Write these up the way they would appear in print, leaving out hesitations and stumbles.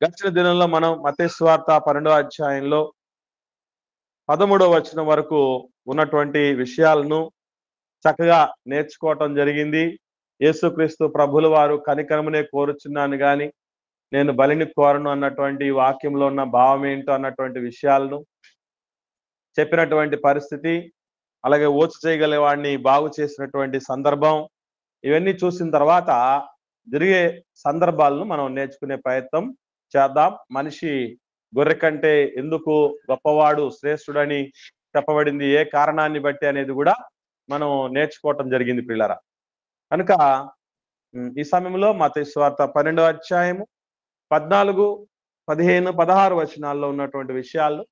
గడిచిన దినంలో మనం మత్తయి సువార్త 12వ అధ్యాయంలో 13వ వచనం వరకు ఉన్నటువంటి విషయాలను చక్కగా నేర్చుకోవటం జరిగింది. యేసుక్రీస్తు ప్రభుల వారు కనికరమునే కోరుచున్నాను గాని నేను బలిని కోరను అన్నటువంటి వాక్యంలో ఉన్న భావం ఏంటో అన్నటువంటి విషయాలను చెప్పినటువంటి పరిస్థితి, అలాగే ఓచు చేయగల వాడిని బాగు చేసినటువంటి సందర్భం, ఇవన్నీ చూసిన తర్వాత జరిగే సందర్భాలను మనం నేర్చుకునే ప్రయత్నం చేద్దాం. మనిషి గొర్రె కంటే ఎందుకు గొప్పవాడు, శ్రేష్ఠుడని చెప్పబడింది, ఏ కారణాన్ని బట్టి అనేది కూడా మనం నేర్చుకోవటం జరిగింది పిల్లరా. కనుక ఈ సమయంలో మత్తయి సువార్త 12వ అధ్యాయము 14, 15, 16 వచనాల్లో ఉన్నటువంటి విషయాలు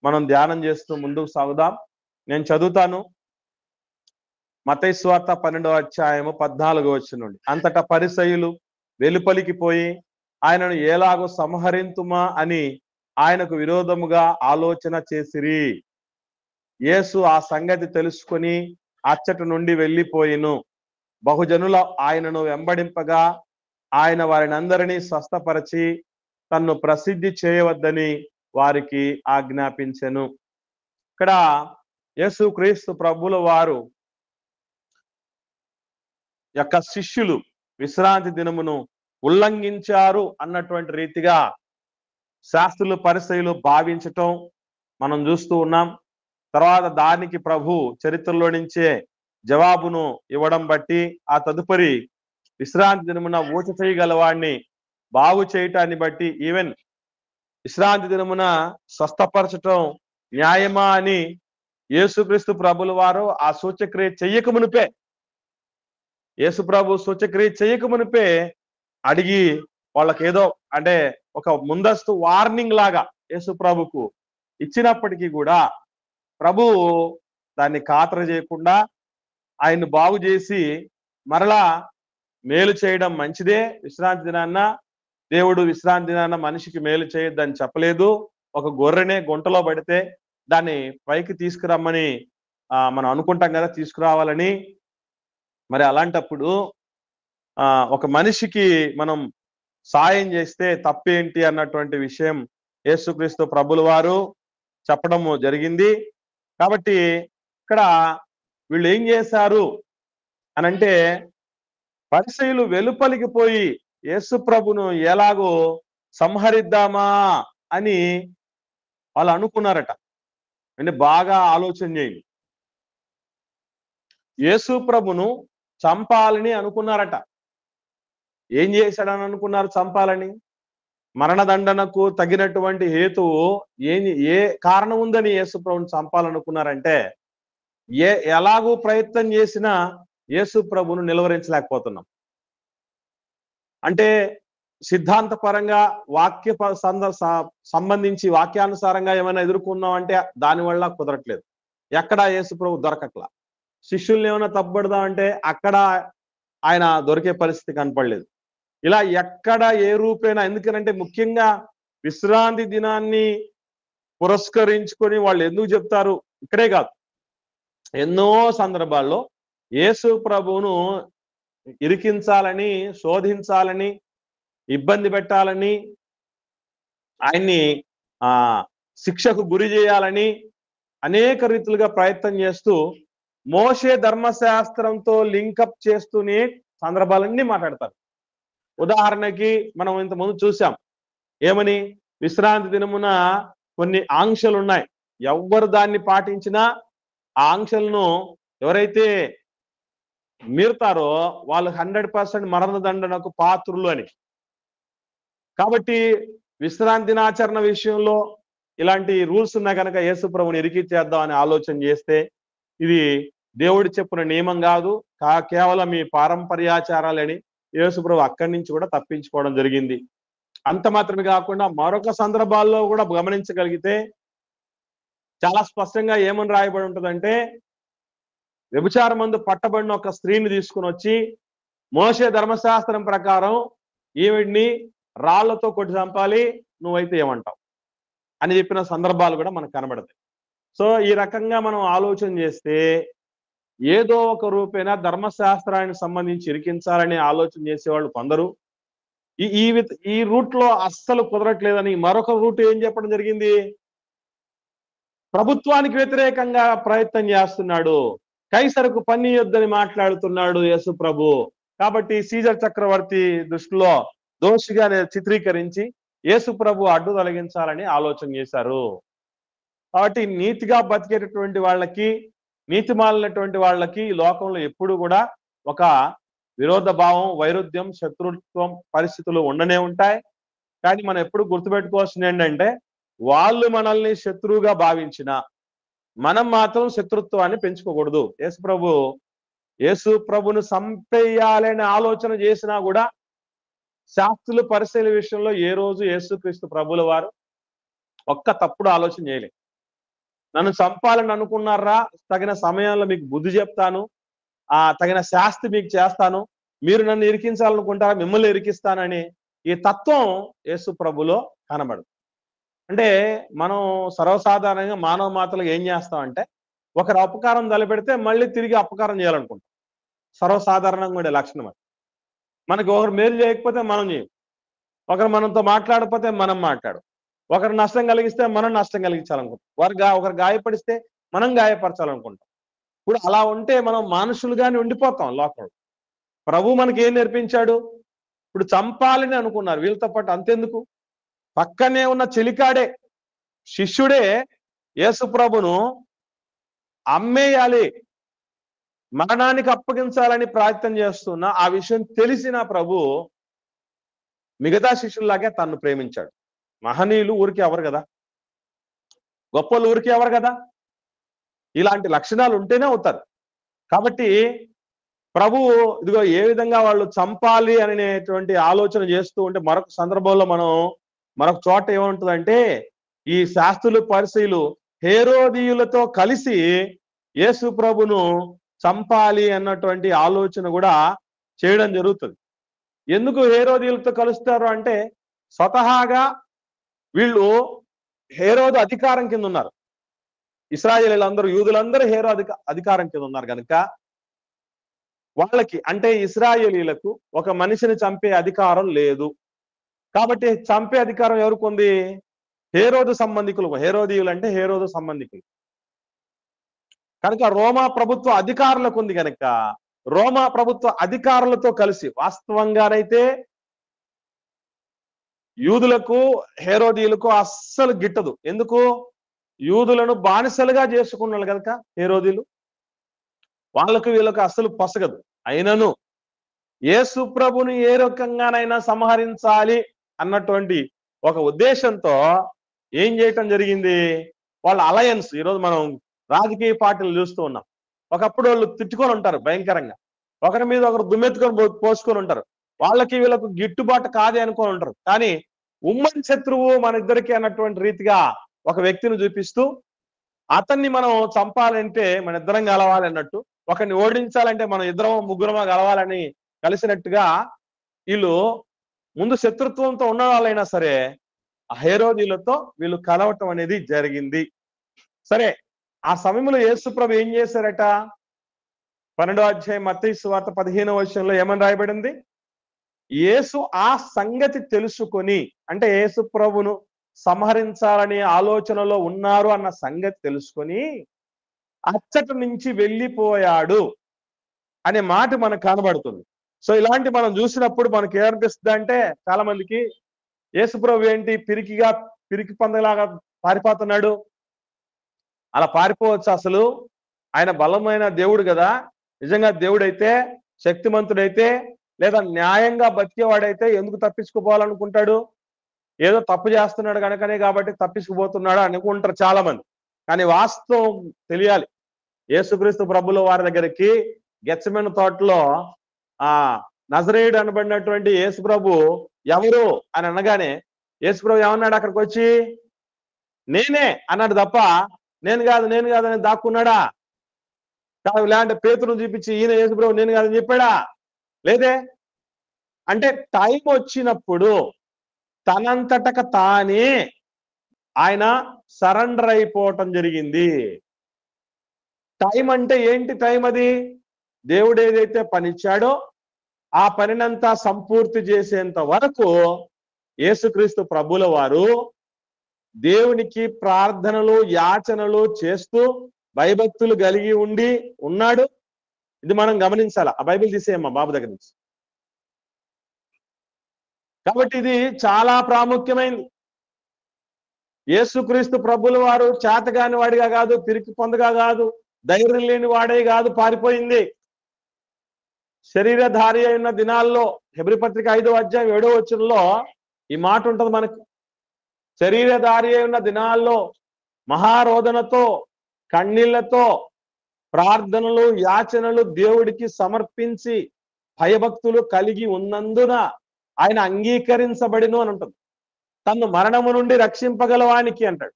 మనం ధ్యానం చేస్తూ ముందుకు సాగుదాం. నేను చదువుతాను. మత్తయి సువార్త 12వ అధ్యాయము 14వ వచనం నుండి. అంతటా పరిసయ్యులు వెలుపలికి పోయి ఆయనను ఎలాగో సంహరింతుమా అని ఆయనకు విరోధముగా ఆలోచన చేసిరి. యేసు ఆ సంగతి తెలుసుకొని అచ్చట నుండి వెళ్ళిపోయిను. బహుజనుల ఆయనను వెంబడింపగా ఆయన వారిని అందరినీ స్వస్థపరచి తన్ను ప్రసిద్ధి చేయవద్దని వారికి ఆజ్ఞాపించెను. ఇక్కడ యేసుక్రీస్తు ప్రభుల వారు యొక్క శిష్యులు విశ్రాంతి దినమును ఉల్లంఘించారు అన్నటువంటి రీతిగా శాస్త్రులు పరిసయ్యులు భావించటం మనం చూస్తూ ఉన్నాం. తర్వాత దానికి ప్రభు చరిత్రలో నుంచే జవాబును ఇవ్వడం బట్టి ఆ తదుపరి విశ్రాంతి దినమున ఊచ చేయగలవాడిని బాగు చేయటాన్ని బట్టి ఈవెన్ విశ్రాంతి దినమున స్వస్థపరచటం న్యాయమా అని యేసుక్రీస్తు ప్రభుల వారు ఆ సూచక్రియ చెయ్యక మునిపే, యేసు ప్రభు సూచక్రియ చెయ్యక మునిపే అడిగి వాళ్ళకి ఏదో అంటే ఒక ముందస్తు వార్నింగ్ లాగా యేసు ప్రభుకు ఇచ్చినప్పటికీ కూడా ప్రభువు దాన్ని ఖాతరు చేయకుండా ఆయన్ని బాగు చేసి మరలా మేలు చేయడం మంచిదే. విశ్రాంతి దినాన్న దేవుడు విశ్రాంతి దినాన్న మనిషికి మేలు చేయొద్దని చెప్పలేదు. ఒక గొర్రెనే గుంటలో పడితే దాన్ని పైకి తీసుకురమ్మని మనం అనుకుంటాం కదా, తీసుకురావాలని. మరి అలాంటప్పుడు ఒక మనిషికి మనం సాయం చేస్తే తప్పేంటి అన్నటువంటి విషయం యేసుక్రీస్తు ప్రభుల వారు చెప్పడము జరిగింది. కాబట్టి ఇక్కడ వీళ్ళు ఏం చేశారు అనంటే, పరిసయ్యులు వెలుపలికి పోయి యేసు ప్రభును ఎలాగో సంహరిద్దామా అని వాళ్ళు అనుకున్నారట. అంటే బాగా ఆలోచన చేయండి. యేసు ప్రభును చంపాలని అనుకున్నారట. ఏం చేశాడని అనుకున్నారు చంపాలని? మరణదండనకు తగినటువంటి హేతువు ఏ కారణం ఉందని యేసు ప్రభుని చంపాలనుకున్నారంటే, ఎలాగూ ప్రయత్నం చేసినా యేసు ప్రభును నిలువరించలేకపోతున్నాం. అంటే సిద్ధాంతపరంగా వాక్య సంబంధించి వాక్యానుసారంగా ఏమైనా ఎదుర్కొన్నాం అంటే దానివల్ల కుదరట్లేదు. ఎక్కడ యేసు ప్రభు దొరకట్లా. శిష్యుల్ని ఏమైనా తప్పుపడదాం అంటే అక్కడ ఆయన దొరికే పరిస్థితి కనపడలేదు. ఇలా ఎక్కడ ఏ రూపేనా, ఎందుకనంటే ముఖ్యంగా విశ్రాంతి దినాన్ని పురస్కరించుకొని వాళ్ళు ఎందుకు చెప్తారు, ఇక్కడే కాదు ఎన్నో సందర్భాల్లో యేసు ప్రభువును ఇరికించాలని, శోధించాలని, ఇబ్బంది పెట్టాలని, ఆయన్ని శిక్షకు గురి చేయాలని అనేక రీతులుగా ప్రయత్నం చేస్తూ మోషే ధర్మశాస్త్రంతో లింకప్ చేస్తూనే సందర్భాలన్నీ మాట్లాడతారు. ఉదాహరణకి మనం ఇంతకుముందు చూసాం ఏమని, విశ్రాంతి దినమున కొన్ని ఆంక్షలు ఉన్నాయి. ఎవరు దాన్ని పాటించినా ఆ ఆంక్షలను ఎవరైతే మీరుతారో వాళ్ళు 100% మరణదండనకు పాత్రులు అని. కాబట్టి విశ్రాంతి దినాచరణ విషయంలో ఇలాంటి రూల్స్ ఉన్నాయి కనుక యేసు ప్రభుని ఇరికిచ్చేద్దాం అని ఆలోచన చేస్తే ఇది దేవుడు చెప్పిన నియమం కాదు, కేవలం ఈ పారంపర్యాచారాలని యేసు ప్రభు అక్కడి నుంచి కూడా తప్పించుకోవడం జరిగింది. అంత మాత్రమే కాకుండా మరొక సందర్భాల్లో కూడా గమనించగలిగితే చాలా స్పష్టంగా ఏమని రాయబడి ఉంటుందంటే, వ్యభిచారమందు పట్టబడిన ఒక స్త్రీని తీసుకుని వచ్చి మోషే ధర్మశాస్త్రం ప్రకారం ఈవిడ్ని రాళ్లతో కొట్టి చంపాలి, నువ్వైతే ఏమంటావు అని చెప్పిన సందర్భాలు కూడా మనకు కనబడతాయి. సో ఈ రకంగా మనం ఆలోచన చేస్తే ఏదో ఒక రూపేణ ధర్మశాస్త్రానికి సంబంధించి ఇరికించాలని ఆలోచన చేసేవాళ్ళు కొందరు, ఈ ఈ ఈ రూట్ లో అస్సలు కుదరట్లేదని మరొక రూట్ ఏం చెప్పడం జరిగింది? ప్రభుత్వానికి వ్యతిరేకంగా ప్రయత్నం చేస్తున్నాడు, కైసరుకు పన్నియొద్దని మాట్లాడుతున్నాడు యేసు ప్రభు. కాబట్టి సీజర్ చక్రవర్తి దృష్టిలో దోషిగా చిత్రీకరించి యేసు ప్రభు అడ్డు తొలగించాలని ఆలోచన చేశారు. కాబట్టి నీతిగా బతికేటటువంటి వాళ్ళకి, నీతి మాలినటువంటి వాళ్ళకి లోకంలో ఎప్పుడు కూడా ఒక విరోధ భావం, వైరుధ్యం, శత్రుత్వం పరిస్థితులు ఉండనే ఉంటాయి. కానీ మనం ఎప్పుడు గుర్తుపెట్టుకోవాల్సింది ఏంటంటే, వాళ్ళు మనల్ని శత్రువుగా భావించిన మనం మాత్రం శత్రుత్వాన్ని పెంచుకోకూడదు. యేసు ప్రభును సంపేయాలనే ఆలోచన చేసినా కూడా శాస్త్రులు పరిశీలన విషయంలో ఏ రోజు యేసుక్రీస్తు ప్రభుల వారు ఒక్క తప్పుడు ఆలోచన చేయలేదు. నన్ను చంపాలని అనుకున్నారా, తగిన సమయంలో మీకు బుద్ధి చెప్తాను, తగిన శాస్తి మీకు చేస్తాను, మీరు నన్ను ఇరికించాలనుకుంటారా, మిమ్మల్ని ఇరికిస్తానని ఈ తత్వం యేసు ప్రభులో కనబడదు. అంటే మనం సర్వసాధారణంగా మానవ మాత్రలు ఏం చేస్తామంటే, ఒకరు అపకారం తలపెడితే మళ్ళీ తిరిగి అపకారం చేయాలనుకుంటాం. సర్వసాధారణంగా ఉండే లక్షణం అది. మనకి ఒకరు మేలు చేయకపోతే మనం చేయం, ఒకరు మనతో మాట్లాడకపోతే మనం మాట్లాడు, ఒకరు నష్టం కలిగిస్తే మనం నష్టం కలిగించాలనుకుంటాం, ఒకరు గాయపడిస్తే మనం గాయపరచాలనుకుంటాం. ఇప్పుడు అలా ఉంటే మనం మనుషులుగానే ఉండిపోతాం లోకంలో. ప్రభు మనకి ఏం నేర్పించాడు? ఇప్పుడు చంపాలని అనుకున్నారు వీళ్ళతో పాటు, అంతెందుకు పక్కనే ఉన్న చెలికాడే శిష్యుడే యేసు ప్రభును అమ్మేయాలి, మరణానికి అప్పగించాలని ప్రయత్నం చేస్తున్న ఆ విషయం తెలిసిన ప్రభు మిగతా శిష్యుల్లాగే తన్ను ప్రేమించాడు. మహనీయులు ఊరికి ఎవరు కదా, గొప్పలు ఊరికి ఎవరు కదా, ఇలాంటి లక్షణాలు ఉంటేనే అవుతారు. కాబట్టి ప్రభువు ఇదిగో ఏ విధంగా వాళ్ళు చంపాలి అనేటువంటి ఆలోచన చేస్తూ ఉంటే, మరొక సందర్భంలో మరొక చోట ఏముంటుందంటే, ఈ శాస్త్రులు పరిసయ్యులు హేరోదీయులతో కలిసి యేసు ప్రభును చంపాలి అన్నటువంటి ఆలోచన కూడా చేయడం జరుగుతుంది. ఎందుకు హేరోదీయులతో కలుస్తారు అంటే, స్వతహాగా వీళ్ళు హేరోదు అధికారం కింద ఉన్నారు. ఇశ్రాయేలీలందరూ, యూదులందరూ అధికారం కింద ఉన్నారు కనుక వాళ్ళకి, అంటే ఇశ్రాయేలీలకు ఒక మనిషిని చంపే అధికారం లేదు. కాబట్టి చంపే అధికారం ఎవరికి ఉంది? హేరోదు సంబంధికులు. హేరోదీయులు అంటే హేరోదు సంబంధికులు కనుక రోమా ప్రభుత్వ అధికారులకు ఉంది కనుక రోమా ప్రభుత్వ అధికారులతో కలిసి, వాస్తవంగానైతే యూదులకు హేరోదీయులకు అస్సలు గిట్టదు. ఎందుకు? యూదులను బానిసలుగా చేసుకున్నారు కనుక హేరోదీయులు, వాళ్ళకు వీళ్ళకు అస్సలు పొసగదు. అయినను యేసు ప్రభుని ఏ రకంగానైనా సంహరించాలి అన్నటువంటి ఒక ఉద్దేశంతో ఏం చేయటం జరిగింది? వాళ్ళ అలయన్స్. ఈరోజు మనం రాజకీయ పార్టీలు చూస్తూ ఉన్నాం. ఒకప్పుడు వాళ్ళు తిట్టుకొని ఉంటారు భయంకరంగా, ఒకరి మీద ఒకరు దుమ్మెత్తుకొని పోసుకొని ఉంటారు, వాళ్ళకి వీళ్ళకు గిట్టుబాటు కాదే అనుకొని ఉంటారు. కానీ ఉమ్మడి శత్రువు మన ఇద్దరికి అన్నటువంటి రీతిగా ఒక వ్యక్తిని చూపిస్తూ, అతన్ని మనం చంపాలంటే మన ఇద్దరం కలవాలి అన్నట్టు, ఒకరిని ఓడించాలంటే మనం ఇద్దరం ముగ్గురమా కలవాలని కలిసినట్టుగా వీళ్ళు ముందు శత్రుత్వంతో ఉన్న వాళ్ళైనా సరే ఆ హేరోదీయులతో వీళ్ళు కలవటం అనేది జరిగింది. సరే, ఆ సమయంలో యేసు ప్రభు ఏం చేశారట? 12వ అధ్యాయం మత్తయి సువార్త 15వ వచనంలో ఏమని రాయబడింది? యేసు ఆ సంగతి తెలుసుకొని, అంటే యేసు ప్రభును సంహరించాలనే ఆలోచనలో ఉన్నారు అన్న సంగతి తెలుసుకొని అచ్చటి నుంచి వెళ్ళిపోయాడు అనే మాట మనకు కనబడుతుంది. సో ఇలాంటి మనం చూసినప్పుడు మనకి ఏమనిపిస్తుంది అంటే, చాలా మందికి యేసు ప్రభు ఏంటి పిరికి పందలాగా పారిపోతున్నాడు? అలా పారిపోవచ్చు అసలు? ఆయన బలమైన దేవుడు కదా, నిజంగా దేవుడైతే, శక్తిమంతుడైతే, లేదా న్యాయంగా బతికేవాడైతే ఎందుకు తప్పించుకుపోవాలనుకుంటాడు? ఏదో తప్పు చేస్తున్నాడు కనుకనే కాబట్టి తప్పించుకుపోతున్నాడు అనుకుంటారు చాలా మంది. కానీ వాస్తవం తెలియాలి. యేసుక్రీస్తు ప్రభుల వారి దగ్గరికి గెత్సెమనే తోటలో నజరేయుడు అనబడినటువంటి యేసు ప్రభు ఎవరు అని అనగానే యేసు ప్రభు ఏమన్నాడు? అక్కడికి వచ్చి నేనే అన్నాడు తప్ప నేను కాదు అని దాక్కున్నాడా? కాదు. లేదంటే పేతురును చూపించి ఈయన యేసు ప్రభు నేను కాదని చెప్పాడా? లేదే. అంటే టైం వచ్చినప్పుడు తనంతటక తానే ఆయన సరెండర్ అయిపోవటం జరిగింది. టైం అంటే ఏంటి? టైం అది దేవుడు ఏదైతే పనిచ్చాడో ఆ పనినంతా సంపూర్తి చేసేంత వరకు యేసుక్రీస్తు ప్రభుల వారు దేవునికి ప్రార్థనలు యాచనలు చేస్తూ భయభక్తులు కలిగి ఉన్నాడు. ఇది మనం గమనించాలి. ఆ బైబిల్ తీసేయమ్మా బాబు దగ్గర నుంచి. కాబట్టి ఇది చాలా ప్రాముఖ్యమైనది. యేసుక్రీస్తు ప్రభుల వారు చేతగాని వాడిగా కాదు, పిరికి పొందగా కాదు, ధైర్యం లేని వాడే కాదు పారిపోయింది. శరీరధారి అయిన దినాల్లో హెబ్రీ పత్రిక 5వ అధ్యాయం 7వ వచనంలో ఈ మాట ఉంటది మనకు. శరీరధారి అయిన దినాల్లో మహారోదనతో కన్నీళ్లతో ప్రార్థనలు యాచనలు దేవుడికి సమర్పించి భయభక్తులు కలిగి ఉన్నందున ఆయన అంగీకరించబడిను అని ఉంటుంది. తను మరణము నుండి రక్షింపగలవానికి అంటాడు.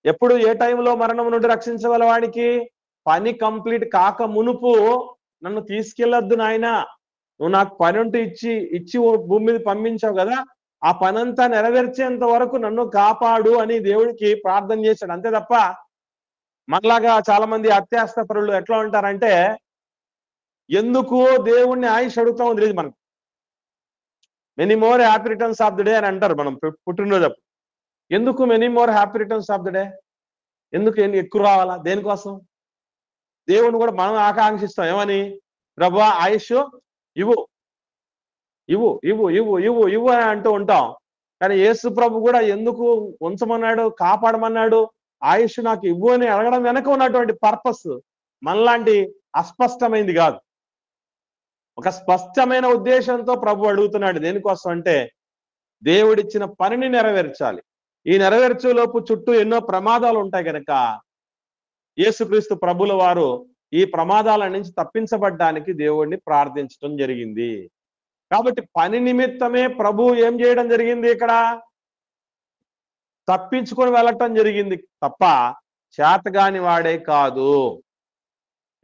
ఎప్పుడు ఏ టైంలో మరణము నుండి రక్షించగలవానికి? పని కంప్లీట్ కాక మునుపు నన్ను తీసుకెళ్లొద్దు నాయన, నువ్వు నాకు పని ఉంటూ ఇచ్చి భూమి మీద పంపించావు కదా, ఆ పనంతా నెరవేర్చేంత వరకు నన్ను కాపాడు అని దేవుడికి ప్రార్థన చేశాడు. అంతే తప్ప మనలాగా చాలా మంది అత్యాస్త పరులు ఎట్లా ఉంటారంటే, ఎందుకు దేవుణ్ణి ఆయుష్ అడుగుతా ఉంది లేదు మనకు. Many more happy returns of the day అని అంటారు మనం పుట్టినరోజు అప్పుడు. ఎందుకు many more happy returns of the day? ఎందుకు ఎక్కువ రావాలా? దేనికోసం? దేవుని కూడా మనం ఆకాంక్షిస్తాం. ఏమని? ప్రభువా ఆయుష్ ఇవ్వు ఇవ్వు ఇవ్వు ఇవ్వు ఇవ్వు ఇవ్వు అని అంటూ ఉంటాం. కానీ యేసు ప్రభు కూడా ఎందుకు ఉంచమన్నాడు, కాపాడమన్నాడు, ఆయుష్ నాకు ఇవ్వు అని అడగడం వెనక ఉన్నటువంటి పర్పస్ మనలాంటి అస్పష్టమైంది కాదు. ఒక స్పష్టమైన ఉద్దేశంతో ప్రభు అడుగుతున్నాడు. దేనికోసం అంటే దేవుడిచ్చిన పనిని నెరవేర్చాలి. ఈ నెరవేర్చేలోపు చుట్టూ ఎన్నో ప్రమాదాలు ఉంటాయి కనుక యేసుక్రీస్తు ప్రభుల వారు ఈ ప్రమాదాల నుంచి తప్పించబడ్డానికి దేవుడిని ప్రార్థించడం జరిగింది. కాబట్టి పని నిమిత్తమే ప్రభు ఏం చేయడం జరిగింది? ఇక్కడ తప్పించుకొని వెళ్ళటం జరిగింది తప్ప చేతగాని వాడే కాదు.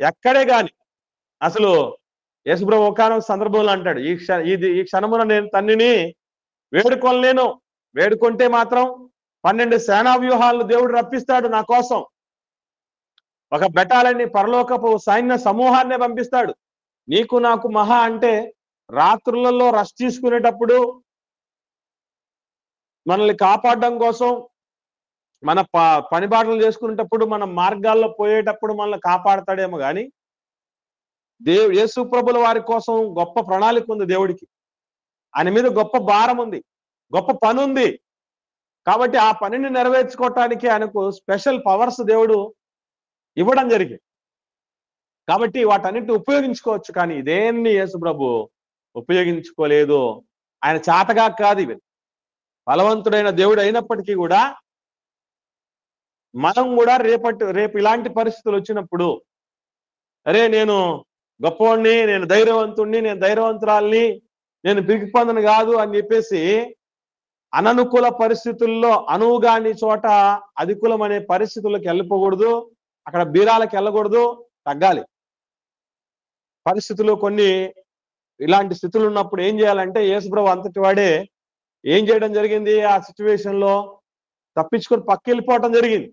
ఎక్కడే గాని అసలు యేసుప్రభు ఒకానొక సందర్భంలో అంటాడు, ఈ క్షణమున నేను తండ్రిని వేడుకొనలేను, వేడుకుంటే మాత్రం 12 సేనా వ్యూహాలను దేవుడు రప్పిస్తాడు నా కోసం. ఒక బెటాలని పరలోకపు సైన్య సమూహాన్నే పంపిస్తాడు. నీకు నాకు మహా అంటే రాత్రులలో రెస్ట్ తీసుకునేటప్పుడు మనల్ని కాపాడడం కోసం, మన పని బాటలు చేసుకునేటప్పుడు, మన మార్గాల్లో పోయేటప్పుడు మనల్ని కాపాడతాడేమో కానీ యేసు ప్రభుల వారి కోసం గొప్ప ప్రణాళిక ఉంది దేవుడికి. ఆయన మీద గొప్ప భారం ఉంది, గొప్ప పని ఉంది. కాబట్టి ఆ పనిని నెరవేర్చుకోవటానికి ఆయనకు స్పెషల్ పవర్స్ దేవుడు ఇవ్వడం జరిగింది. కాబట్టి వాటన్నిటిని ఉపయోగించుకోవచ్చు. కానీ ఇదేన్ని యేసు ప్రభు ఉపయోగించుకోలేదు. ఆయన చేతగా కాదు. ఇవి బలవంతుడైన దేవుడు అయినప్పటికీ కూడా మనం కూడా రేపు ఇలాంటి పరిస్థితులు వచ్చినప్పుడు, అరే నేను గొప్పవాడిని, నేను ధైర్యవంతుణ్ణి, నేను ధైర్యవంతురాల్ని, నేను పిరికి పొందను కాదు అని చెప్పేసి అననుకూల పరిస్థితుల్లో అనువుగాని చోట అధికులం అనే పరిస్థితుల్లోకి వెళ్ళిపోకూడదు. అక్కడ బీరాలకు వెళ్ళకూడదు, తగ్గాలి. పరిస్థితులు కొన్ని ఇలాంటి స్థితులు ఉన్నప్పుడు ఏం చేయాలంటే యేసుప్రభు అంతటి వాడే ఏం చేయడం జరిగింది? ఆ సిచ్యువేషన్ లో తప్పించుకొని పక్క వెళ్ళిపోవటం జరిగింది.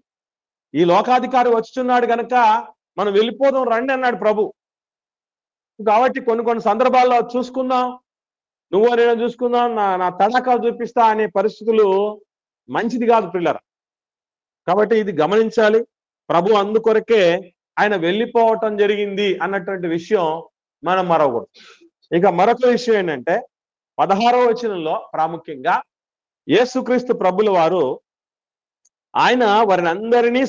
ఈ లోకాధికారి వచ్చుచున్నాడు కనుక మనం వెళ్ళిపోదాం రండి అన్నాడు ప్రభు. కాబట్టి కొన్ని సందర్భాల్లో చూసుకుందాం, నువ్వు నేను చూసుకుందాం, నా తడాకాలు చూపిస్తా అనే పరిస్థితులు మంచిది కాదు పిల్లరా. కాబట్టి ఇది గమనించాలి. ప్రభు అందుకొరకే ఆయన వెళ్ళిపోవటం జరిగింది అన్నటువంటి విషయం మనం మరవకూడదు. ఇక మరొక విషయం ఏంటంటే 16వ వచనంలో ప్రాముఖ్యంగా యేసుక్రీస్తు ప్రభుల వారు ఆయన వారిని అందరినీ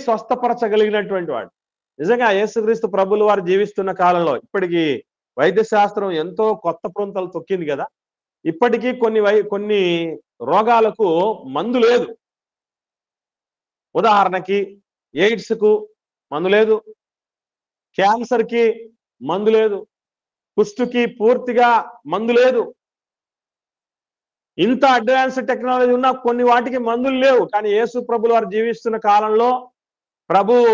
స్వస్థపరచగలిగినటువంటి వాడు. నిజంగా యేసుక్రీస్తు ప్రభుల వారు జీవిస్తున్న కాలంలో ఇప్పటికీ వైద్య శాస్త్రం ఎంతో కొత్త ప్రాంతాలు తొక్కింది కదా. ఇప్పటికీ కొన్ని రోగాలకు మందు లేదు. ఉదాహరణకి ఎయిడ్స్ కు మందు లేదు, క్యాన్సర్ కి మందు లేదు, కుష్టుకి పూర్తిగా మందు లేదు. ఇంత అడ్వాన్స్ టెక్నాలజీ ఉన్నా కొన్ని వాటికి మందులు లేవు. కానీ యేసు ప్రభులు వారు జీవిస్తున్న కాలంలో ప్రభువు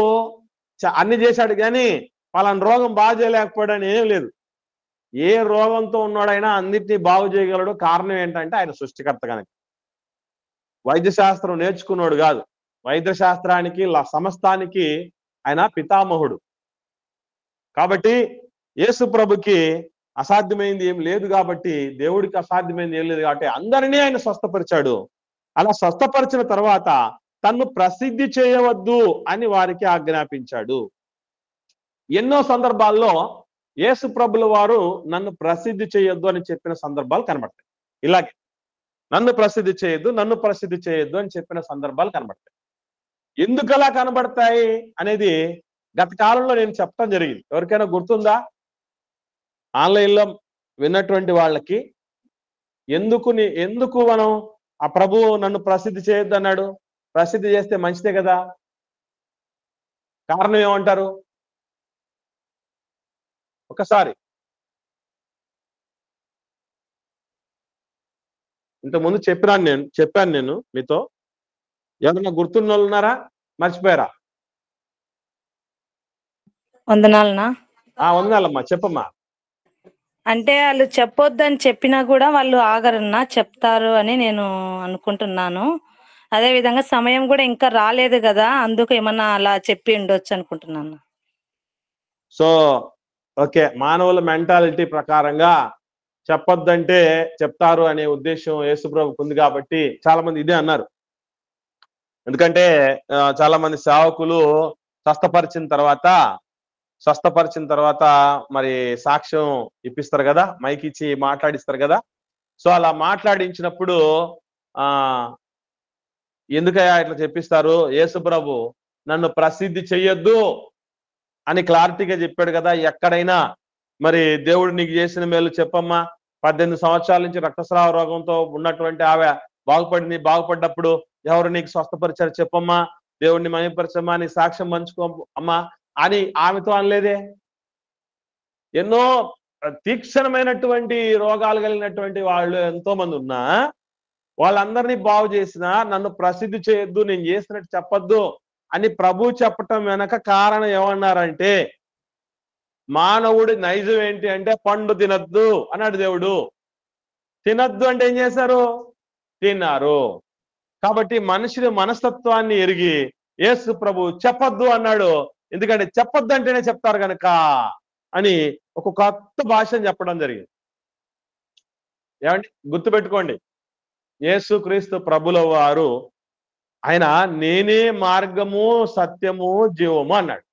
అన్ని చేశాడు, కానీ వాళ్ళని రోగం బాగు చేయలేకపోయాడని ఏం లేదు. ఏ రోగంతో ఉన్నాడైనా అన్నిటినీ బాగు చేయగలడు. కారణం ఏంటంటే ఆయన సృష్టికర్త కనుక. వైద్య శాస్త్రం నేర్చుకున్నాడు కాదు, వైద్య శాస్త్రానికి సమస్తానికి ఆయన పితామహుడు. కాబట్టి యేసు ప్రభుకి అసాధ్యమైంది ఏం లేదు కాబట్టి, దేవుడికి అసాధ్యమైంది ఏం లేదు కాబట్టి అందరినీ ఆయన స్వస్థపరిచాడు. అలా స్వస్థపరిచిన తర్వాత తన్ను ప్రసిద్ధి చేయవద్దు అని వారికి ఆజ్ఞాపించాడు. ఎన్నో సందర్భాల్లో యేసు ప్రభుల వారు నన్ను ప్రసిద్ధి చేయొద్దు అని చెప్పిన సందర్భాలు కనబడతాయి. ఇలాగే నన్ను ప్రసిద్ధి చేయొద్దు, నన్ను ప్రసిద్ధి చేయొద్దు అని చెప్పిన సందర్భాలు కనబడతాయి. ఎందుకు అలా కనబడతాయి అనేది గత కాలంలో నేను చెప్పడం జరిగింది. ఎవరికైనా గుర్తుందా? ఆన్లైన్లో విన్నటువంటి వాళ్ళకి ఎందుకు మనం ఆ ప్రభువు నన్ను ప్రసిద్ధి చేయొద్దు అన్నాడు? ప్రసిద్ధి చేస్తే మంచిదే కదా. కారణం ఏమంటారు? ఒకసారి ఇంతకుముందు చెప్పాను నేను మీతో. ఎవరైనా గుర్తున్న వాళ్ళు ఉన్నారా? మర్చిపోయారా? వందనాలనా? వందనాలమ్మా, చెప్పమ్మా. అంటే వాళ్ళు చెప్పొద్దని చెప్పినా కూడా వాళ్ళు ఆగరన్నా, చెప్తారు అని నేను అనుకుంటున్నాను. అదే విధంగా సమయం కూడా ఇంకా రాలేదు కదా, అందుకు ఏమన్నా అలా చెప్పి ఉండొచ్చు అనుకుంటున్నాను. సో ఓకే, మానవుల మెంటాలిటీ ప్రకారంగా చెప్పొద్దంటే చెప్తారు అనే ఉద్దేశం యేసుప్రభుకు ఉంది కాబట్టి చాలా మంది ఇదే అన్నారు. ఎందుకంటే చాలా మంది సేవకులు స్వస్థపరిచిన తర్వాత మరి సాక్ష్యం ఇప్పిస్తారు కదా, మైక్ ఇచ్చి మాట్లాడిస్తారు కదా. సో అలా మాట్లాడించినప్పుడు ఎందుకయ్యా ఇట్లా చెప్పిస్తారు? యేసుప్రభు నన్ను ప్రసిద్ధి చెయ్యొద్దు అని క్లారిటీగా చెప్పాడు కదా. ఎక్కడైనా మరి దేవుడు నీకు చేసిన మేలు చెప్పమ్మా. 18 సంవత్సరాల నుంచి రక్తస్రావ రోగంతో ఉన్నటువంటి ఆమె బాగుపడ్డప్పుడు ఎవరు నీకు స్వస్థపరిచారు చెప్పమ్మా, దేవుడిని మహిమపరచమ్మా, నీ సాక్ష్యం పంచుకో అమ్మా అని ఆమెతో అనలేదే. ఎన్నో తీక్షణమైనటువంటి రోగాలు కలిగినటువంటి వాళ్ళు ఎంతో మంది ఉన్నా వాళ్ళందరినీ బాగు చేసినా నన్ను ప్రసిద్ధి చేయొద్దు, నేను చేసినట్టు చెప్పొద్దు అని ప్రభు చెప్పటం వెనక కారణం ఏమన్నారంటే, మానవుడి నైజం ఏంటి అంటే పండు తినద్దు అన్నాడు దేవుడు. తినద్దు అంటే ఏం చేశారు? తిన్నారు. కాబట్టి మనిషిని మనస్తత్వాన్ని ఎరిగి యేసు ప్రభు చెప్పొద్దు అన్నాడు. ఎందుకంటే చెప్పొద్దు అంటేనే చెప్తారు కనుక అని ఒక కొత్త భాషను చెప్పడం జరిగింది. ఏమండి గుర్తుపెట్టుకోండి, యేసు క్రీస్తు ప్రభుల వారు ఆయన నేనే మార్గము సత్యము జీవము అన్నాడు.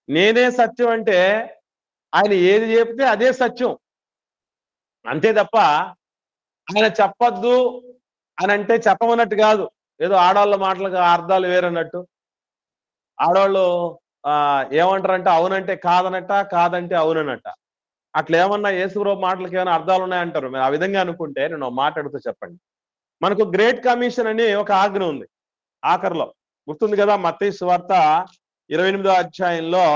నేనే సత్యం అంటే ఆయన ఏది చెప్తే అదే సత్యం, అంతే తప్ప ఆయన చెప్పొద్దు అని అంటే చెప్పమన్నట్టు కాదు. ఏదో ఆడవాళ్ళ మాటలకు అర్థాలు వేరన్నట్టు. ఆడవాళ్ళు ఏమంటారంటే అవునంటే కాదనట, కాదంటే అవునన్నట్ట. అట్లా ఏమన్నా యేసుప్రభు మాటలకు ఏమైనా అర్థాలు ఉన్నాయంటారు. మీరు ఆ విధంగా అనుకుంటే నేను మాట్లాడుతూ చెప్పండి. మనకు గ్రేట్ కమిషన్ అని ఒక ఆజ్ఞ ఉంది ఆఖరిలో, గుర్తుంది కదా. మత్తయి సువార్త 28వ అధ్యాయంలో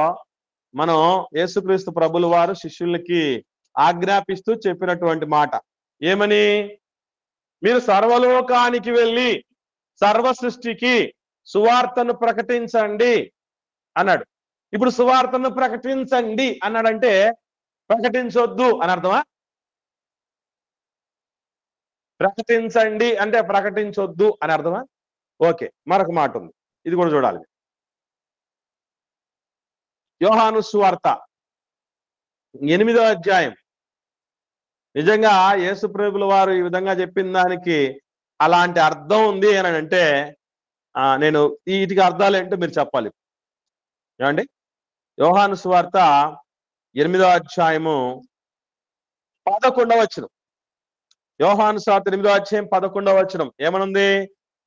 మనం యేసుక్రీస్తు ప్రభుల వారు శిష్యులకి ఆజ్ఞాపిస్తూ చెప్పినటువంటి మాట ఏమని? మీరు సర్వలోకానికి వెళ్ళి సర్వ సృష్టికి సువార్తను ప్రకటించండి అన్నాడు. ఇప్పుడు సువార్తను ప్రకటించండి అన్నాడంటే ప్రకటించొద్దు అని అర్థమా? ప్రకటించండి అంటే ప్రకటించొద్దు అని అర్థమా? ఓకే, మరొక మాట ఉంది, ఇది కూడా చూడాలి. యోహాను సువార్త 8వ అధ్యాయం. నిజంగా యేసు ప్రభుల వారు ఈ విధంగా చెప్పిన దానికి అలాంటి అర్థం ఉంది అని అంటే నేను వీటికి అర్థాలు ఏంటో మీరు చెప్పాలి. ఏమండి? యోహాను సువార్త 8వ అధ్యాయము 11వ వచనం. యోహాను సువార్త 8వ అధ్యాయం 11వ వచనం ఏమనుంది?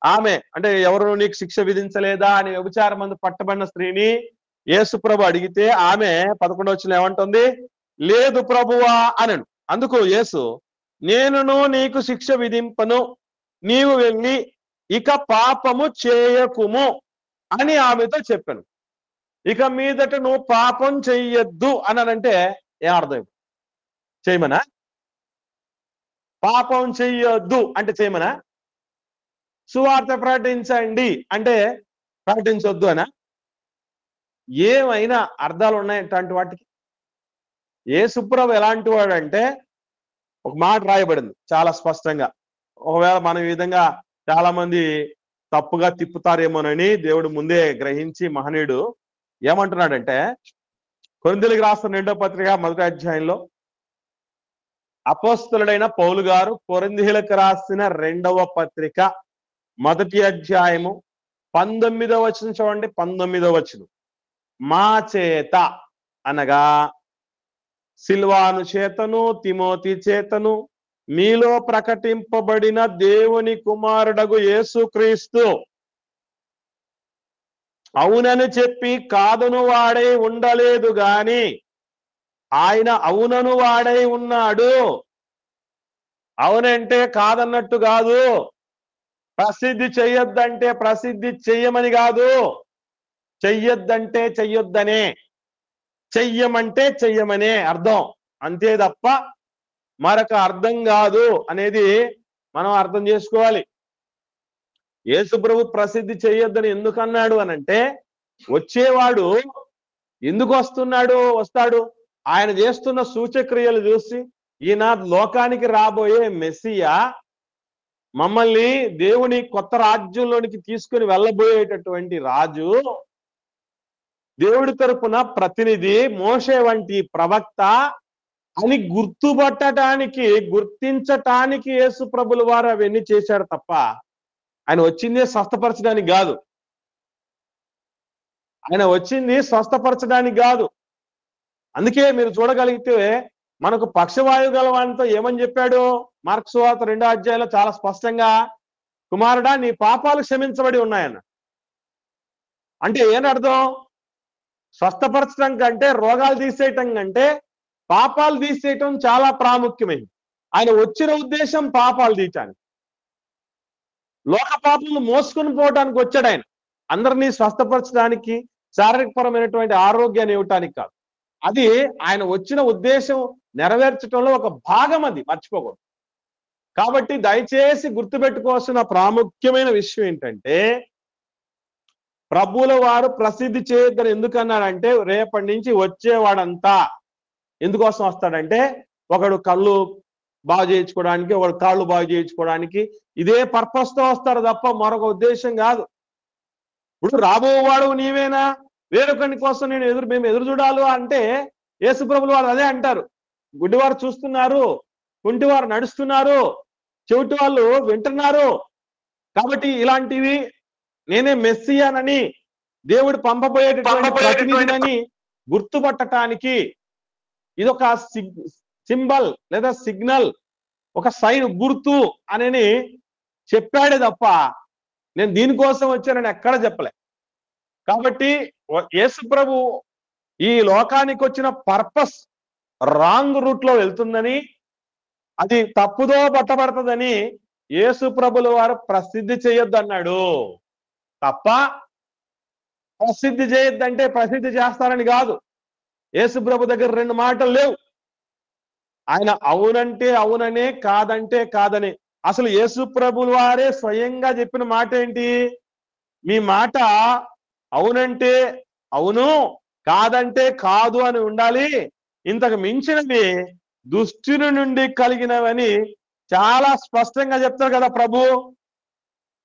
ఆమె అంటే ఎవరు నీకు శిక్ష విధించలేదా అని వ్యభిచారమందు పట్టబడిన స్త్రీని యేసు ప్రభు అడిగితే ఆమె 11వ వచనం ఏమంటుంది? లేదు ప్రభువా అనను. అందుకు యేసు నేనును నీకు శిక్ష విధింపను, నీవు వెళ్ళి ఇక పాపము చేయకుము అని ఆమెతో చెప్పాను. ఇక మీదట నువ్వు పాపం చెయ్యొద్దు అనంటే ఏం అర్థం? చేయమనా? పాపం చెయ్యొద్దు అంటే చేయమనా? సువార్త ప్రకటించండి అంటే ప్రకటించొద్దు అనా? ఏమైనా అర్థాలు ఉన్నాయి అట్లాంటి వాటికి? యేసుప్రభు ఎలాంటి వాడు అంటే ఒక మాట రాయబడింది చాలా స్పష్టంగా. ఒకవేళ మనం ఈ విధంగా చాలా మంది తప్పుగా తిప్పుతారేమోనని దేవుడు ముందే గ్రహించి మహనీయుడు ఏమంటున్నాడంటే, కొరింథీయులకు రాసిన 2వ పత్రిక 1వ అధ్యాయంలో అపోస్తలుడైన పౌలు గారు కొరింథీయులకు రాసిన 2వ పత్రిక 1వ అధ్యాయము 19వ వచనం చూడండి. 19వ వచనం, మా చేత అనగా సిల్వాను చేతను తిమోతి చేతను మీలో ప్రకటింపబడిన దేవుని కుమారుడగు యేసుక్రీస్తు అవునని చెప్పి కాదను వాడై ఉండలేదు గాని ఆయన అవునను వాడై ఉన్నాడు. అవునంటే కాదన్నట్టు కాదు, ప్రసిద్ధి చెయ్యొద్దంటే ప్రసిద్ధి చెయ్యమని కాదు, చెయ్యొద్దంటే చెయ్యొద్దనే, చెయ్యమంటే చెయ్యమనే అర్థం, అంతే తప్ప మరొక అర్థం కాదు అనేది మనం అర్థం చేసుకోవాలి. యేసు ప్రభు ప్రసిద్ధి చేయొద్దని ఎందుకు అన్నాడు అనంటే, వచ్చేవాడు ఎందుకు వస్తాడు, ఆయన చేస్తున్న సూచక్రియలు చూసి ఈయన లోకానికి రాబోయే మెస్సియా, మమ్మల్ని దేవుని కొత్త రాజ్యంలోనికి తీసుకుని వెళ్ళబోయేటటువంటి రాజు, దేవుడి తరపున ప్రతినిధి, మోషే వంటి ప్రవక్త అని గుర్తించటానికి యేసు ప్రభుల వారు అవన్నీ చేశాడు తప్ప ఆయన వచ్చిందే స్వస్థపరచడానికి కాదు. అందుకే మీరు చూడగలిగితే మనకు పక్షవాయువు గలవానితో ఏమని చెప్పాడు? మార్కు సువార్త 2వ అధ్యాయంలో చాలా స్పష్టంగా, కుమారుడా నీ పాపాలు క్షమించబడి ఉన్నాయన్న. అంటే ఏంటర్థం? స్వస్థపరచడం కంటే, రోగాలు తీసేయటం కంటే పాపాలు తీసేయటం చాలా ప్రాముఖ్యమైంది. ఆయన వచ్చిన ఉద్దేశం పాపాలు తీయటానికి, లోక పాపలను మోసుకుని పోవటానికి వచ్చాడు. ఆయన అందరినీ స్వస్థపరచడానికి, శారీరకపరమైనటువంటి ఆరోగ్యాన్ని ఇవ్వటానికి కాదు. అది ఆయన వచ్చిన ఉద్దేశం నెరవేర్చడంలో ఒక భాగం, అది మర్చిపోకూడదు. కాబట్టి దయచేసి గుర్తుపెట్టుకోవాల్సిన ప్రాముఖ్యమైన విషయం ఏంటంటే, ప్రభువుల వారు ప్రసిద్ధి చేయొద్దని ఎందుకన్నారంటే, రేపటి నుంచి వచ్చేవాడంతా ఎందుకోసం వస్తాడంటే, ఒకడు కళ్ళు బాగు చేయించుకోవడానికి, ఒకడు కాళ్ళు బాగు చేయించుకోవడానికి, ఇదే పర్పస్ తో వస్తారు తప్ప మరొక ఉద్దేశం కాదు. ఇప్పుడు రాబోవాడు నీవేనా, వేరొకరి కోసం మేము ఎదురు చూడాలి అంటే యేసు ప్రభులు వారు అదే అంటారు. గుడ్డివారు చూస్తున్నారు, కుంటివారు నడుస్తున్నారు, చెవిటి వాళ్ళు వింటున్నారు. కాబట్టి ఇలాంటివి నేనే మెస్సియానని, దేవుడు పంపబోయేటటువంటి ప్రతినిధిని గుర్తుపట్టడానికి ఇదొక సింబల్ లేదా సిగ్నల్, ఒక సైన్, గుర్తు అని చెప్పాడే తప్ప నేను దీనికోసం వచ్చానని ఎక్కడ చెప్పలే. కాబట్టి యేసు ప్రభు ఈ లోకానికి వచ్చిన పర్పస్ రాంగ్ రూట్ లో వెళ్తుందని, అది తప్పుదో పట్టబడుతుందని యేసు ప్రభుల వారు ప్రసిద్ధి చేయొద్దన్నాడు తప్ప, ప్రసిద్ధి చేయొద్దంటే ప్రసిద్ధి చేస్తారని కాదు. యేసు ప్రభు దగ్గర 2 మాటలు లేవు. ఆయన అవునంటే అవుననే, కాదంటే కాదనే. అసలు యేసు ప్రభుల వారే స్వయంగా చెప్పిన మాట ఏంటి? మీ మాట అవునంటే అవును, కాదంటే కాదు అని ఉండాలి. ఇంతకు మించినవి దుష్టుని నుండి కలిగినవని చాలా స్పష్టంగా చెప్తారు కదా ప్రభు.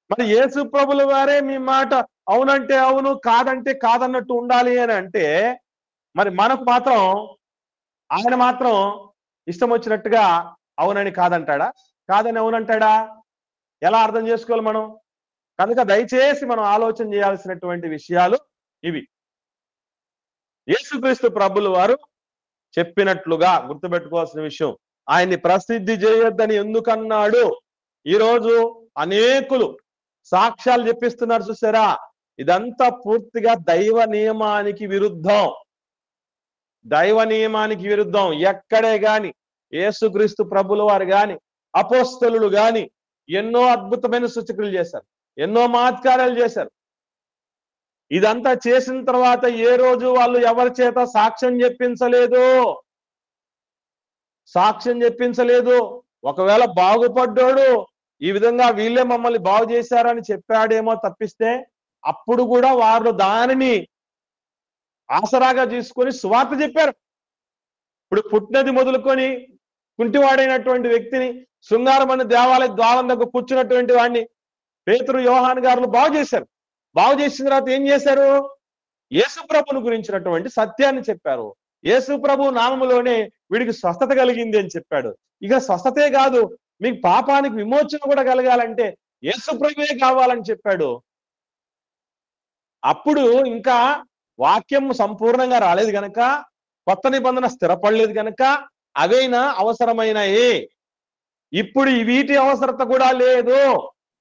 మరి యేసు ప్రభుల వారే మీ మాట అవునంటే అవును, కాదంటే కాదన్నట్టు ఉండాలి అని అంటే, మరి మనకు మాత్రం ఆయన మాత్రం ఇష్టం వచ్చినట్టుగా అవునని కాదంటాడా, కాదని అవునంటాడా? ఎలా అర్థం చేసుకోవాలి మనం? కనుక దయచేసి మనం ఆలోచన చేయాల్సినటువంటి విషయాలు ఇవి. యేసుక్రీస్తు ప్రభుల వారు చెప్పినట్లుగా గుర్తుపెట్టుకోవాల్సిన విషయం, ఆయన్ని ప్రసిద్ధి చేయొద్దని ఎందుకన్నాడు? ఈరోజు అనేకులు సాక్ష్యాలు చెప్పిస్తున్నారు చూసారా, ఇదంతా పూర్తిగా దైవ నియమానికి విరుద్ధం. దైవ నియమానికి విరుద్ధం. ఎక్కడే గాని యేసుక్రీస్తు ప్రభుల వారు గాని, అపోస్తలులు గాని ఎన్నో అద్భుతమైన సూచకులు చేశారు, ఎన్నో మహత్కార్యాలు చేశారు. ఇదంతా చేసిన తర్వాత ఏ రోజు వాళ్ళు ఎవరి చేత సాక్ష్యం చెప్పించలేదు. ఒకవేళ బాగుపడ్డాడు, ఈ విధంగా వీళ్ళే మమ్మల్ని బాగు చేశారని చెప్పాడేమో తప్పిస్తే, అప్పుడు కూడా వారు దానిని ఆసరాగా తీసుకొని సువార్త చెప్పారు. ఇప్పుడు పుట్టినది మొదలుకొని కుంటివాడైనటువంటి వ్యక్తిని, శృంగారం అనే దేవాలయ ద్వారం దగ్గర కూర్చున్నటువంటి వాడిని పేతురు, యోహాను గారు బాగు చేశారు. బాగు చేసిన తర్వాత ఏం చేశారు? యేసు ప్రభుని గురించినటువంటి సత్యాన్ని చెప్పారు. యేసు ప్రభు నామములోనే వీడికి స్వస్థత కలిగింది అని చెప్పాడు. ఇక స్వస్థతే కాదు, మీకు పాపానికి విమోచన కూడా కలగాలంటే యేసు ప్రభువే కావాలని చెప్పాడు. అప్పుడు ఇంకా వాక్యం సంపూర్ణంగా రాలేదు గనక, కొత్త నిబంధన స్థిరపడలేదు గనక అవైనా అవసరమైనవి. ఇప్పుడు వీటి అవసరత కూడా లేదు.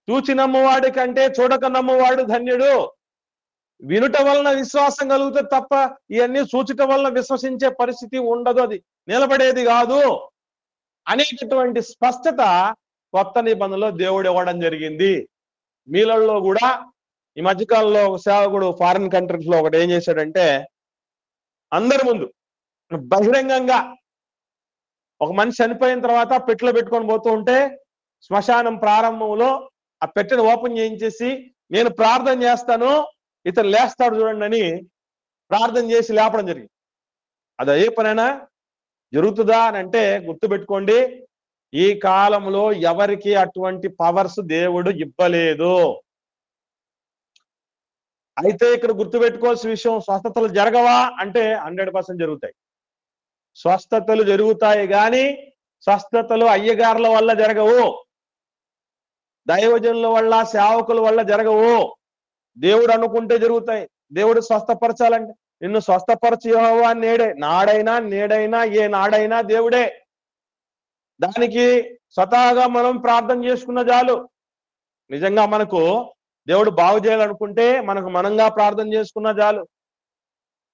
చూచి నమ్మువాడి కంటే చూడక నమ్మువాడు ధన్యుడు. వినుట వలన విశ్వాసం కలుగుతుంది తప్ప ఇవన్నీ సూచుట వలన విశ్వసించే పరిస్థితి ఉండదు, అది నిలబడేది కాదు అనేటటువంటి స్పష్టత కొత్త నిబంధనలో దేవుడు ఇవ్వడం జరిగింది. మీలలో కూడా ఈ మధ్యకాలంలో ఒక సేవకుడు ఫారిన్ కంట్రీస్ లో ఒకటి ఏం చేశాడంటే, అందరి ముందు బహిరంగంగా ఒక మనిషి చనిపోయిన తర్వాత పెట్టెలో పెట్టుకొని పోతూ ఉంటే శ్మశానం ప్రారంభంలో ఆ పెట్టెను ఓపెన్ చేయించేసి, నేను ప్రార్థన చేస్తాను, ఇతను లేస్తాడు చూడండి అని ప్రార్థన చేసి లేపడం జరిగింది. అది ఏ పనైనా జరుగుతుందా అని అంటే గుర్తుపెట్టుకోండి, ఈ కాలంలో ఎవరికి అటువంటి పవర్స్ దేవుడు ఇవ్వలేదు. అయితే ఇక్కడ గుర్తుపెట్టుకోవాల్సిన విషయం, స్వస్థతలు జరగవా అంటే 100% జరుగుతాయి. స్వస్థతలు జరుగుతాయి కానీ స్వస్థతలు అయ్యగారుల వల్ల జరగవు, దైవజనుల వల్ల, సేవకుల వల్ల జరగవు. దేవుడు అనుకుంటే జరుగుతాయి. దేవుడు స్వస్థపరచాలంటే, నిన్ను స్వస్థపరచు యెహోవా నేడే, నాడైనా నేడైనా ఏ నాడైనా దేవుడే. దానికి స్వతహాగా మనం ప్రార్థన చేసుకున్న చాలు. నిజంగా మనకు దేవుడు బాగు చేయాలనుకుంటే మనకు మనంగా ప్రార్థన చేసుకున్న చాలు.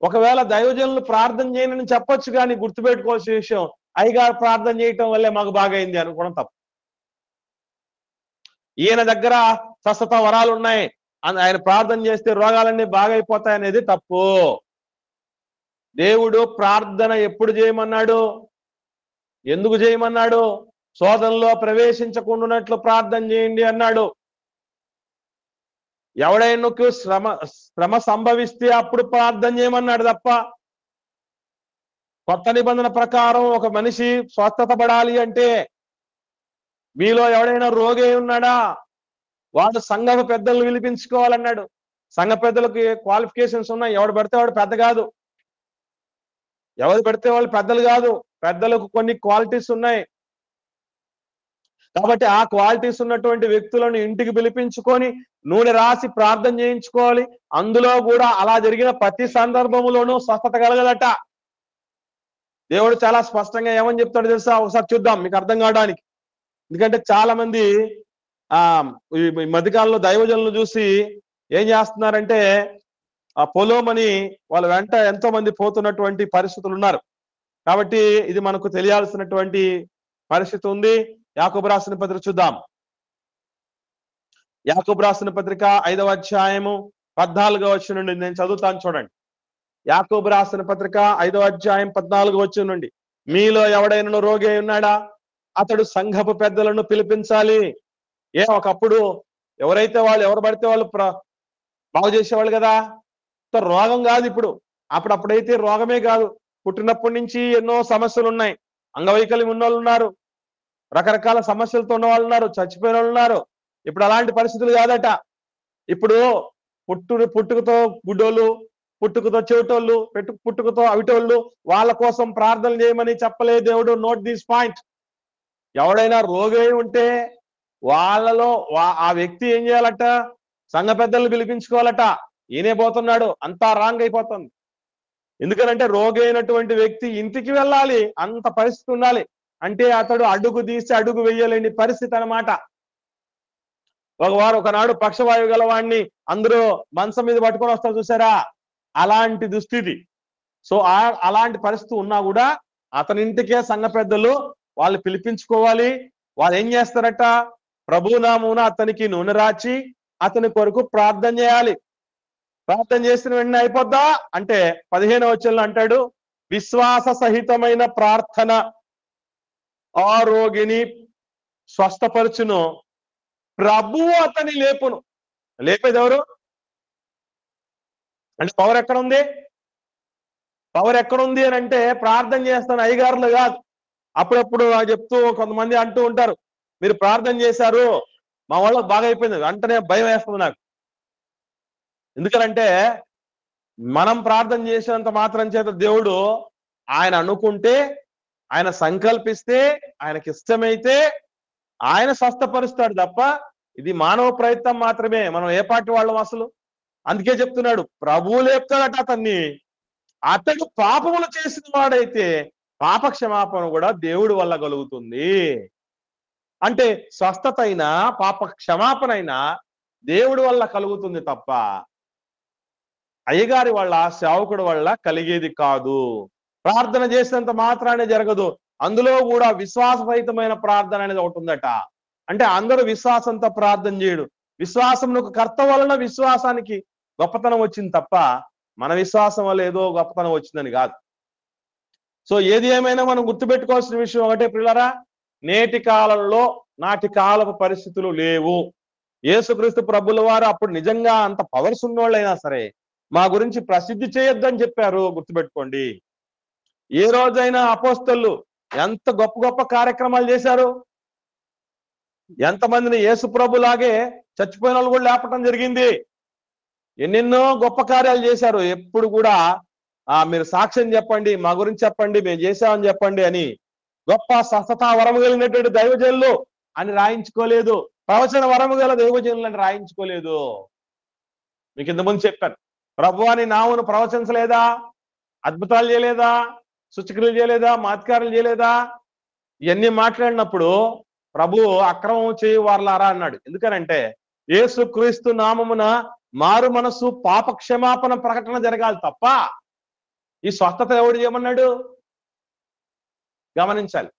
ఒకవేళ దైవజనులు ప్రార్థన చేయనని చెప్పొచ్చు, కానీ గుర్తుపెట్టుకోవాల్సిన విషయం, అయ్యగారు ప్రార్థన చేయటం వల్లే మాకు బాగైంది అనుకోవడం తప్పు. ఈయన దగ్గర స్వస్థత వరాలు ఉన్నాయి, ఆయన ప్రార్థన చేస్తే రోగాలన్నీ బాగైపోతాయి అనేది తప్పు. దేవుడు ప్రార్థన ఎప్పుడు చేయమన్నాడు, ఎందుకు చేయమన్నాడు? శోధనలో ప్రవేశించకుండానట్లు ప్రార్థన చేయండి అన్నాడు. ఎవడైనాకు శ్రమ సంభవిస్తే అప్పుడు ప్రార్థన చేయమన్నాడు తప్ప, కొత్త నిబంధన ప్రకారం ఒక మనిషి స్వస్థత పడాలి అంటే, మీలో ఎవడైనా రోగి ఉన్నాడా, వాడు సంఘ పెద్దలను పిలిపించుకోవాలన్నాడు. సంఘ పెద్దలకి క్వాలిఫికేషన్స్ ఉన్నాయి. ఎవడు పడితే వాడు పెద్ద కాదు, ఎవరు పెడితే వాళ్ళు పెద్దలు కాదు. పెద్దలకు కొన్ని క్వాలిటీస్ ఉన్నాయి. కాబట్టి ఆ క్వాలిటీస్ ఉన్నటువంటి వ్యక్తులను ఇంటికి పిలిపించుకొని నూనె రాసి ప్రార్థన చేయించుకోవాలి. అందులో కూడా అలా జరిగిన ప్రతి సందర్భంలోనూ స్వస్థత కలగదట. దేవుడు చాలా స్పష్టంగా ఏమని చెప్తాడు తెలుసా? ఒకసారి చూద్దాం మీకు అర్థం కావడానికి. ఎందుకంటే చాలా మంది ఈ మధ్యకాలంలో దైవజనులను చూసి ఏం చేస్తున్నారంటే, ఆ పొలోమని వాళ్ళ వెంట ఎంతో మంది పోతున్నటువంటి పరిస్థితులు ఉన్నారు. కాబట్టి ఇది మనకు తెలియాల్సినటువంటి పరిస్థితి ఉంది. యాకోబు రాసిన పత్రిక చూద్దాం. యాకోబు రాసిన పత్రిక 5వ అధ్యాయము 14వ వచనం నుండి నేను చదువుతాను చూడండి. యాకోబు రాసిన పత్రిక 5వ అధ్యాయం 14వ వచనం నుండి, మీలో ఎవడైనా రోగి ఉన్నాడా, అతడు సంఘపు పెద్దలను పిలిపించాలి. ఒకప్పుడు ఎవరైతే వాళ్ళు ఎవరు పడితే వాళ్ళు బాగు చేసేవాళ్ళు కదా. రోగం కాదు ఇప్పుడు, అప్పుడైతే రోగమే కాదు, పుట్టినప్పటి నుంచి ఎన్నో సమస్యలు ఉన్నాయి. అంగవైకల్యం ఉన్న వాళ్ళు ఉన్నారు, రకరకాల సమస్యలతో ఉన్న వాళ్ళు ఉన్నారు, చచ్చిపోయిన వాళ్ళు ఉన్నారు. ఇప్పుడు అలాంటి పరిస్థితులు కాదట. ఇప్పుడు పుట్టుకతో గుడ్డోళ్ళు, పుట్టుకతో చెవిటోళ్ళు, పుట్టుకతో అవిటోళ్ళు, వాళ్ళ కోసం ప్రార్థన చేయమని చెప్పలే దేవుడు. Note this point. ఎవడైనా రోగి ఉంటే వాళ్ళలో ఆ వ్యక్తి ఏం చేయాలట? సంఘ పెద్దలను పిలిపించుకోవాలట. ఈయనే పోతున్నాడు, అంతా రాంగ్ అయిపోతుంది. ఎందుకనంటే రోగి అయినటువంటి వ్యక్తి ఇంటికి వెళ్ళాలి, అంత పరిస్థితి ఉండాలి. అంటే అతడు అడుగు తీసి అడుగు వేయలేని పరిస్థితి అన్నమాట. ఒకనాడు పక్షవాయువు గలవాడిని అందరూ మంచం మీద పట్టుకొని వస్తారు చూసారా, అలాంటి దుస్థితి. సో అలాంటి పరిస్థితి ఉన్నా కూడా అతని ఇంటికే సంఘ పెద్దలు వాళ్ళు పిలిపించుకోవాలి. వాళ్ళు ఏం చేస్తారట? ప్రభునామమున అతనికి నూనె రాచి అతని కొరకు ప్రార్థన చేయాలి. ప్రార్థన చేసిన వెంటనే అయిపోద్దా అంటే 15వ వచనంలో అంటాడు, విశ్వాస సహితమైన ప్రార్థన ఆ రోగిని స్వస్థపరచును, ప్రభువు అతని లేపును. లేపేది ఎవరు అంటే పవర్ ఎక్కడుంది? పవర్ ఎక్కడుంది అని అంటే ప్రార్థన చేస్తాను అయ్యగారులు కాదు. అప్పుడప్పుడు చెప్తూ కొంతమంది అంటూ ఉంటారు, మీరు ప్రార్థన చేశారు మా వాళ్ళకి బాగా అయిపోయింది, వెంటనే భయం వేస్తుంది నాకు. ఎందుకంటే మనం ప్రార్థన చేసినంత మాత్రం చేత దేవుడు ఆయన అనుకుంటే, ఆయన సంకల్పిస్తే, ఆయనకి ఇష్టమైతే ఆయన స్వస్థపరుస్తాడు తప్ప ఇది మానవ ప్రయత్నం మాత్రమే. మనం ఏ పార్టీ వాళ్ళం అసలు? అందుకే చెప్తున్నాడు, ప్రభువు లేపుతాడట అతన్ని. అతడు పాపములు చేసిన వాడైతే పాప క్షమాపణ కూడా దేవుడి వల్ల కలుగుతుంది. అంటే స్వస్థత అయినా పాప క్షమాపణ అయినా దేవుడి వల్ల కలుగుతుంది తప్ప అయ్యగారి వల్ల, సేవకుడి వల్ల కలిగేది కాదు. ప్రార్థన చేసినంత మాత్రానే జరగదు. అందులో కూడా విశ్వాసరహితమైన ప్రార్థన అనేది ఒకటి ఉందట. అంటే అందరూ విశ్వాసంతో ప్రార్థన చేయడు. విశ్వాసంలో కర్త వలన విశ్వాసానికి గొప్పతనం వచ్చింది తప్ప మన విశ్వాసం వల్ల ఏదో గొప్పతనం వచ్చిందని కాదు. సో ఏది ఏమైనా మనం గుర్తుపెట్టుకోవాల్సిన విషయం ఒకటే ప్రియులారా, నేటి కాలంలో నాటి కాలపు పరిస్థితులు లేవు. యేసుక్రీస్తు ప్రభుల వారు అప్పుడు నిజంగా అంత పవర్స్ ఉన్నోళ్ళైనా సరే మా గురించి ప్రసిద్ధి చేయొద్దని చెప్పారు. గుర్తుపెట్టుకోండి. ఏ రోజైనా అపోస్తలు ఎంత గొప్ప గొప్ప కార్యక్రమాలు చేశారు. ఎంతమందిని యేసు ప్రభులాగే చచ్చిపోయిన వాళ్ళు కూడా లేపటం జరిగింది. ఎన్నెన్నో గొప్ప కార్యాలు చేశారు. ఎప్పుడు కూడా మీరు సాక్ష్యం చెప్పండి, మా గురించి చెప్పండి, మేము చేశామని చెప్పండి అని గొప్ప స్వస్థత వరము కలిగినటువంటి దైవజనులు అని రాయించుకోలేదు. ప్రవచన వరము గల దైవజనులు అని రాయించుకోలేదు. మీకు ఇంతకుముందు చెప్పాను, ప్రభు అని నామును ప్రవచించలేదా, అద్భుతాలు చేయలేదా, సూచక్రియలు చేయలేదా, మాత్కారాలు చేయలేదా? ఇవన్నీ మాట్లాడినప్పుడు ప్రభు అక్రమం చేయి వారలారా అన్నాడు. ఎందుకనంటే యేసు క్రీస్తు నామమున మారు మనసు పాప క్షమాపణ ప్రకటన జరగాలి తప్ప ఈ స్వస్థత ఎవడు చేయమన్నాడు? గమనించాలి.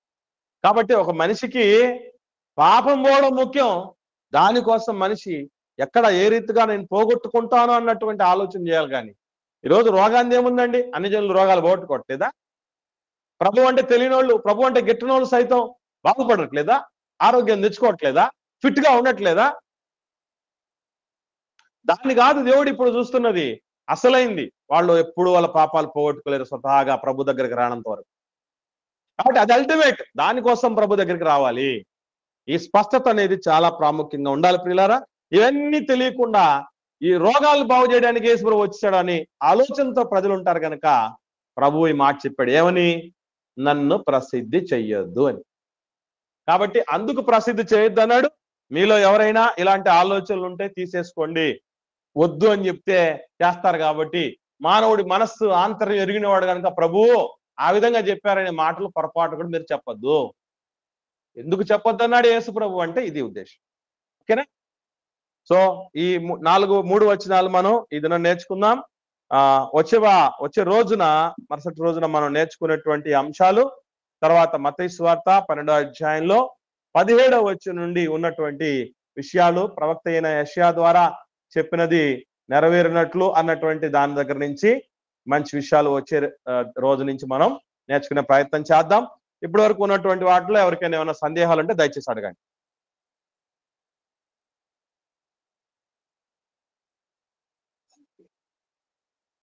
కాబట్టి ఒక మనిషికి పాపం పోవడం ముఖ్యం. దానికోసం మనిషి ఎక్కడ ఏ రీతిగా నేను పోగొట్టుకుంటాను అన్నటువంటి ఆలోచన చేయాలి. కానీ ఈరోజు రోగాన్ని ఏముందండి? అన్ని జనులు రోగాలు పోగొట్టుకోవట్లేదా? ప్రభు అంటే తెలియనోళ్ళు, ప్రభు అంటే గిట్టనోళ్ళు సైతం బాగుపడట్లేదా? ఆరోగ్యం తెచ్చుకోవట్లేదా? ఫిట్ గా ఉండట్లేదా? దాన్ని కాదు దేవుడు ఇప్పుడు చూస్తున్నది. అసలైంది వాళ్ళు ఎప్పుడు వాళ్ళ పాపాలు పోగొట్టుకోలేరు స్వతహాగా ప్రభు దగ్గరికి రానంత వరకు. కాబట్టి అది అల్టిమేట్. దానికోసం ప్రభు దగ్గరికి రావాలి. ఈ స్పష్టత అనేది చాలా ప్రాముఖ్యంగా ఉండాలి ప్రియులారా. ఇవన్నీ తెలియకుండా ఈ రోగాలు బాగు చేయడానికి యేసు ప్రభు వచ్చాడని ఆలోచనతో ప్రజలు ఉంటారు కనుక ప్రభు ఈ మాట చెప్పాడు. ఏమని? నన్ను ప్రసిద్ధి చెయ్యొద్దు అని. కాబట్టి అందుకు ప్రసిద్ధి చేయొద్దు అన్నాడు. మీలో ఎవరైనా ఇలాంటి ఆలోచనలు ఉంటే తీసేసుకోండి. వద్దు అని చెప్తే చేస్తారు. కాబట్టి మానవుడి మనస్సు ఆంతర్యం ఎరిగినవాడు కనుక ప్రభువు ఆ విధంగా చెప్పారనే మాటలు పొరపాటు కూడా మీరు చెప్పొద్దు. ఎందుకు చెప్పొద్దు అన్నాడు యేసు ప్రభు అంటే ఇది ఉద్దేశం. ఓకేనా? సో ఈ 3 వచనాలు మనం ఈ దినం నేర్చుకుందాం. వచ్చే రోజున, మరుసటి రోజున మనం నేర్చుకునేటువంటి అంశాలు తర్వాత మత్తయి సువార్త 12వ అధ్యాయంలో 17వ వచనం నుండి ఉన్నటువంటి విషయాలు, ప్రవక్త అయిన యెషయా ద్వారా చెప్పినది నెరవేరినట్లు అన్నటువంటి దాని దగ్గర నుంచి మంచి విషయాలు వచ్చే రోజు నుంచి మనం నేర్చుకునే ప్రయత్నం చేద్దాం. ఇప్పటి వరకు ఉన్నటువంటి వాటిలో ఎవరికైనా ఏమైనా సందేహాలు ఉంటే దయచేసి అడగండి.